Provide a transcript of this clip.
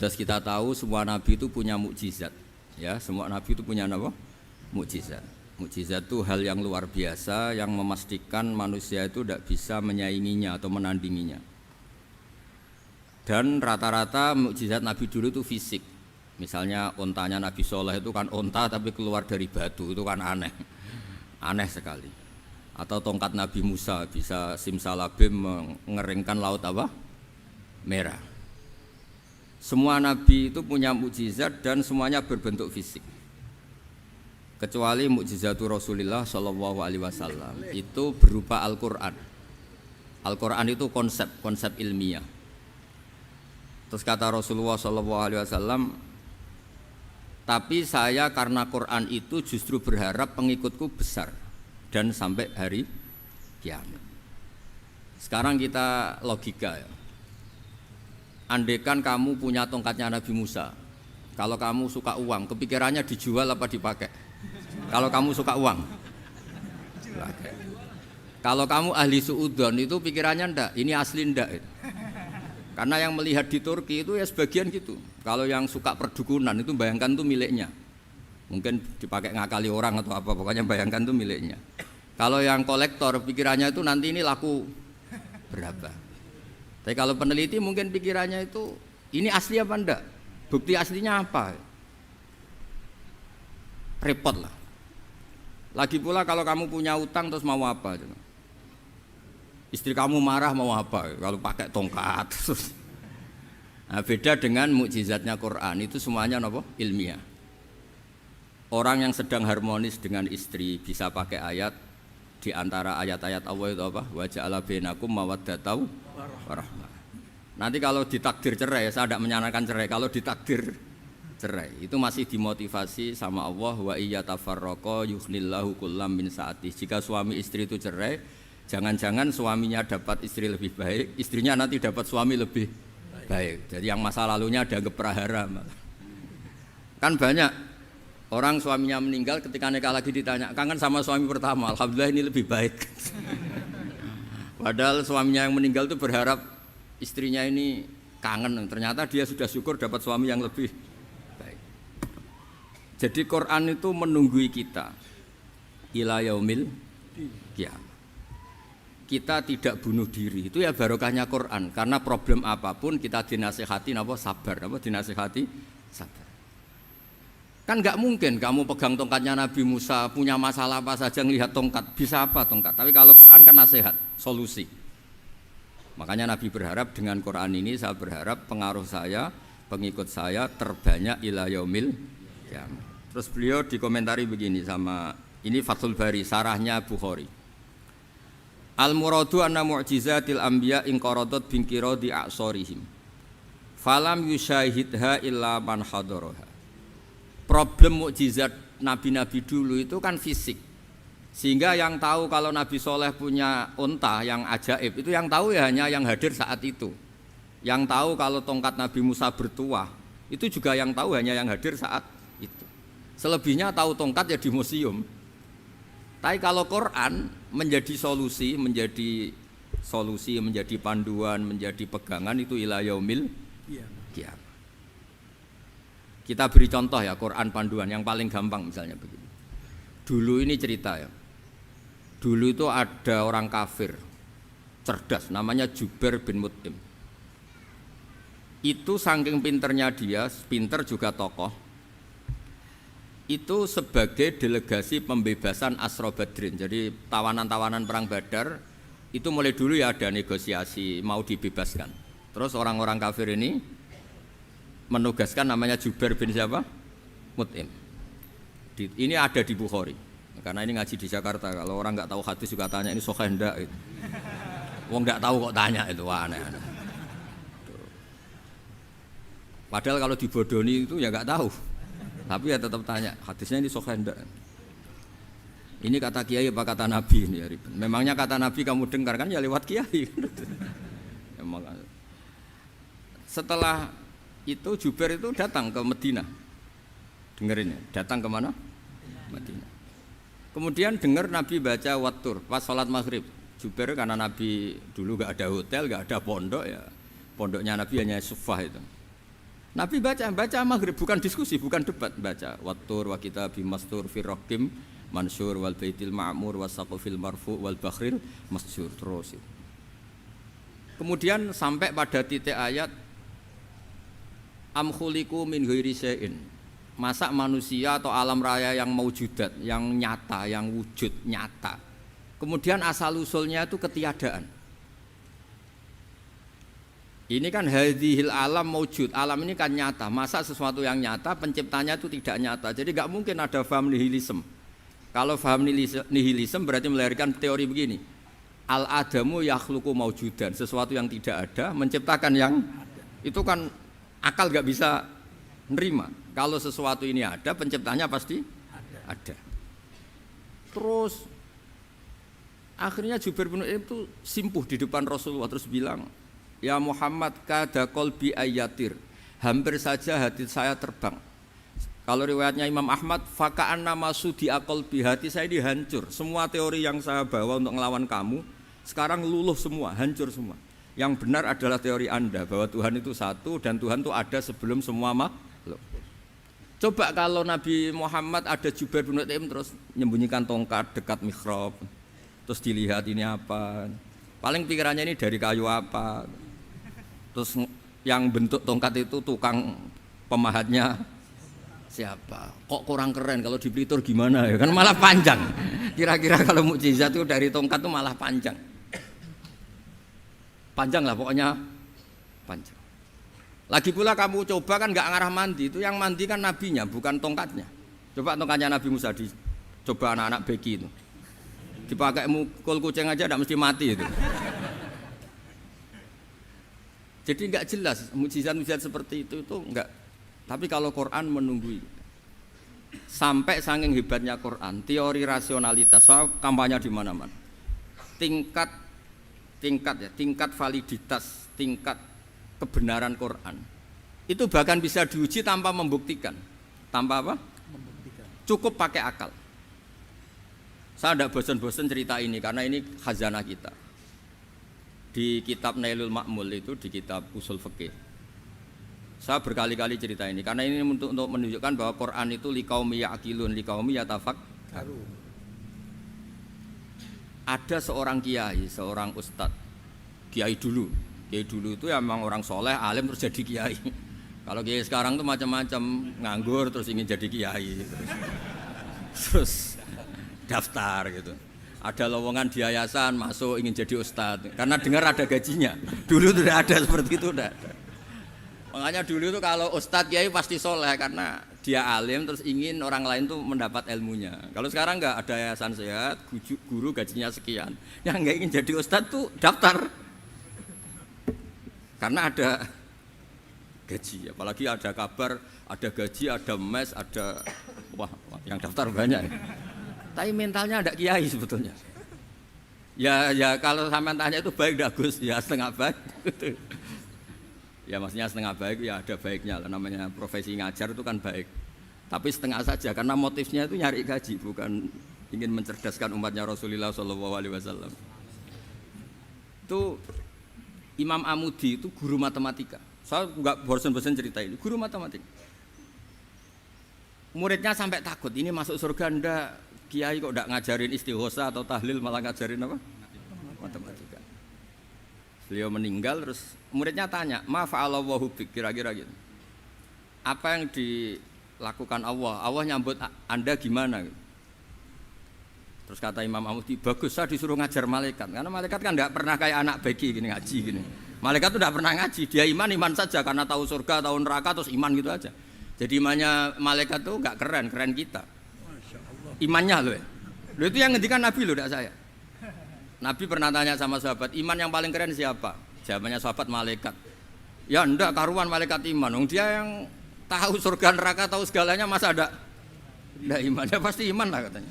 Terus kita tahu semua nabi itu punya mukjizat. Ya, semua nabi itu punya apa? Mukjizat. Mukjizat itu hal yang luar biasa yang memastikan manusia itu tidak bisa menyainginya atau menandinginya. Dan rata-rata mukjizat nabi dulu itu fisik. Misalnya ontanya Nabi Soleh itu kan onta tapi keluar dari batu, itu kan aneh. Aneh sekali. Atau tongkat Nabi Musa bisa simsalabim mengeringkan laut apa? Merah. Semua nabi itu punya mukjizat dan semuanya berbentuk fisik. Kecuali mukjizatul Rasulullah sallallahu alaihi wasallam itu berupa Al-Qur'an. Al-Qur'an itu konsep ilmiah. Terus kata Rasulullah sallallahu alaihi wasallam, tapi saya karena Quran itu justru berharap pengikutku besar dan sampai hari kiamat. Sekarang kita logika ya. Andaikan kamu punya tongkatnya Nabi Musa, kalau kamu suka uang, kepikirannya dijual apa dipakai? Kalau kamu suka uang, dipakai. Kalau kamu ahli suudon itu pikirannya ndak, ini asli ndak. Karena yang melihat di Turki itu ya sebagian gitu. Kalau yang suka perdukunan itu bayangkan tuh miliknya. Mungkin dipakai ngakali orang atau apa, pokoknya bayangkan tuh miliknya. Kalau yang kolektor pikirannya itu nanti ini laku berapa. Tapi kalau peneliti mungkin pikirannya itu ini asli apa enggak? Bukti aslinya apa? Repot lah. Lagi pula kalau kamu punya utang terus mau apa? Istri kamu marah mau apa? Kalau pakai tongkat. Nah, beda dengan mukjizatnya Quran itu semuanya apa? Ilmiah. Orang yang sedang harmonis dengan istri bisa pakai ayat di antara ayat-ayat Allah itu apa? Wa ja'ala bainakum mawaddatan warahmah. Nanti kalau ditakdir cerai, saya tidak menyarankan cerai. Kalau ditakdir cerai, itu masih dimotivasi sama Allah wa iyyatafarraqa yughnillahu kullam min sa'ati. Jika suami istri itu cerai, jangan-jangan suaminya dapat istri lebih baik, istrinya nanti dapat suami lebih baik. Jadi yang masa lalunya dianggap prahara. Kan banyak orang suaminya meninggal ketika nikah lagi ditanya, kangen sama suami pertama, alhamdulillah ini lebih baik. Padahal suaminya yang meninggal itu berharap istrinya ini kangen, ternyata dia sudah syukur dapat suami yang lebih baik. Jadi Quran itu menunggui kita ila yaumil qiyamah. Kita tidak bunuh diri, itu ya barokahnya Quran. Karena problem apapun kita dinasihati apa sabar, apa dinasihati sabar. Kan nggak mungkin kamu pegang tongkatnya Nabi Musa, punya masalah apa saja ngelihat tongkat, bisa apa tongkat. Tapi kalau Quran kan nasihat, solusi. Makanya Nabi berharap dengan Quran ini, saya berharap pengaruh saya, pengikut saya terbanyak ila yaumil qiyamah. Terus beliau dikomentari begini sama, ini Fathul Bari, sarahnya Bukhari. Al-muradu anna mu'jizatil anbiya inqaradat binqiradi a'sarihim. Falam yusyahidha illa man hadaraha. Problem mukjizat nabi-nabi dulu itu kan fisik. Sehingga yang tahu kalau Nabi Soleh punya unta yang ajaib itu yang tahu ya hanya yang hadir saat itu. Yang tahu kalau tongkat Nabi Musa bertuah itu juga yang tahu hanya yang hadir saat itu. Selebihnya tahu tongkat ya di museum. Tapi kalau Quran menjadi solusi, menjadi panduan, menjadi pegangan itu ila yaumil qiyamah. Kita beri contoh ya Quran panduan yang paling gampang misalnya begini. Dulu ini cerita ya. Dulu itu ada orang kafir cerdas namanya Jubair bin Mut'im. Itu saking pinternya dia, pinter juga tokoh. Itu sebagai delegasi pembebasan Asra Badrin. Jadi tawanan-tawanan perang Badar itu mulai dulu ya ada negosiasi mau dibebaskan. Terus orang-orang kafir ini menugaskan namanya Jubair bin siapa? Mut'im. Ini ada di Bukhari. Karena ini ngaji di Jakarta. Kalau orang nggak tahu hadis juga tanya ini sahih enggak itu. Wong nggak tahu kok tanya itu aneh-aneh. Padahal kalau dibodoni itu ya nggak tahu. Tapi ya tetap tanya, hadisnya ini sahih enggak? Ini kata kiai apa kata nabi ini ya ribet. Memangnya kata nabi kamu dengar kan ya lewat kiai. Setelah itu Jubair itu datang ke Medina. Dengerin ya, datang ke mana? Medina. Kemudian dengar Nabi baca Wattur pas sholat maghrib. Jubair karena Nabi dulu nggak ada hotel, nggak ada pondok ya. Pondoknya Nabi hanya sufah itu. Nabi baca maghrib, bukan diskusi, bukan debat, baca wattur wa kitabim mastur fi raqim mansur wal baitil ma'mur wasaqfil marfu wal bakhril masjur terus. Kemudian sampai pada titik ayat am khuliqu min ghairi syai'in. Masa manusia atau alam raya yang maujudat, yang nyata, yang wujud nyata. Kemudian asal usulnya itu ketiadaan. Ini kan hadhil alam maujud, alam ini kan nyata. Masa sesuatu yang nyata penciptanya itu tidak nyata. Jadi enggak mungkin ada faham nihilisme. Kalau faham nihilisme berarti melahirkan teori begini. Al-adamu yakhluqu maujudan, sesuatu yang tidak ada menciptakan yang itu kan akal enggak bisa nerima. Kalau sesuatu ini ada, penciptanya pasti ada. Terus akhirnya Jubair bin Mut'im itu simpuh di depan Rasulullah terus bilang, "Ya Muhammad, kada qalbi ayatir." Hampir saja hati saya terbang. Kalau riwayatnya Imam Ahmad, faka'anna masudi aqalbi, hati saya ini hancur. Semua teori yang saya bawa untuk ngelawan kamu sekarang luluh semua, hancur semua. Yang benar adalah teori Anda bahwa Tuhan itu satu dan Tuhan itu ada sebelum semua makhluk. Coba kalau Nabi Muhammad ada Jubair bin Mut'im terus menyembunyikan tongkat dekat mihrab, terus dilihat ini apa, paling pikirannya ini dari kayu apa, terus yang bentuk tongkat itu tukang pemahatnya siapa, kok kurang keren, kalau dipelitur gimana ya, kan malah panjang. Kira-kira kalau mukjizat itu dari tongkat itu malah panjang lah pokoknya panjang. Lagi pula kamu coba kan nggak ngarah mandi, itu yang mandi kan nabinya bukan tongkatnya. Coba tongkatnya Nabi Musa dicoba anak-anak beki itu, dipakai mukul kucing aja tidak mesti mati itu. Jadi nggak jelas mukjizat-mukjizat seperti itu nggak. Tapi kalau Quran menunggui sampai saking hebatnya Quran, teori rasionalitas, soal kampanye di mana-mana, tingkat validitas, tingkat kebenaran Quran itu bahkan bisa diuji tanpa membuktikan. Tanpa apa? Membuktikan. Cukup pakai akal. Saya tidak bosan-bosan cerita ini karena ini khazanah kita. Di kitab Nailul Ma'mul itu, di kitab Usul Fiqih, saya berkali-kali cerita ini karena ini untuk menunjukkan bahwa Quran itu liqaumi ya'qilun, liqaumi yatafakkarun. Ada seorang kiai, seorang ustadz, kiai dulu itu ya memang orang soleh, alim terus jadi kiai. Kalau kiai sekarang tuh macam-macam, nganggur terus ingin jadi kiai, terus daftar gitu. Ada lowongan di yayasan, masuk ingin jadi ustadz karena dengar ada gajinya. Dulu tidak ada seperti itu, tidak ada. Makanya dulu itu kalau ustadz kiai pasti soleh karena dia alim terus ingin orang lain tuh mendapat ilmunya. Kalau sekarang enggak ada yayasan sehat, guru gajinya sekian. Yang enggak ingin jadi ustadz tuh daftar. Karena ada gaji, apalagi ada kabar, ada gaji, ada mes, ada wah yang daftar banyak. Tapi mentalnya ada kiai sebetulnya. Ya kalau sampean tanya itu baik enggak Gus? Ya setengah baik. Ya maksudnya setengah baik ya ada baiknya lah, namanya profesi ngajar itu kan baik. Tapi setengah saja karena motifnya itu nyari gaji, bukan ingin mencerdaskan umatnya Rasulullah SAW. Itu Imam Amudi itu guru matematika. Saya enggak bosan-bosan cerita ini, guru matematika. Muridnya sampai takut, ini masuk surga ndak? Kiai kok enggak ngajarin istighosa atau tahlil, malah ngajarin apa? Matematika. Beliau meninggal terus muridnya tanya, "Ma fa'alallahu bik?" Kira-kira gitu. Apa yang dilakukan Allah? Allah nyambut Anda gimana? Terus kata Imam Amudi, "Bagus, saya disuruh ngajar malaikat." Karena malaikat kan enggak pernah kayak anak beki gini ngaji gini. Malaikat itu enggak pernah ngaji, dia iman saja karena tahu surga, tahu neraka terus iman gitu aja. Jadi imannya malaikat itu enggak keren kita. Imannya loh. Loh itu yang ngendikan Nabi loh, enggak saya. Nabi pernah tanya sama sahabat, iman yang paling keren siapa? Jawabannya sahabat, malaikat. Ya enggak, karuan malaikat iman. Dia yang tahu surga neraka, tahu segalanya, masa ada iman? Ya pasti iman lah katanya.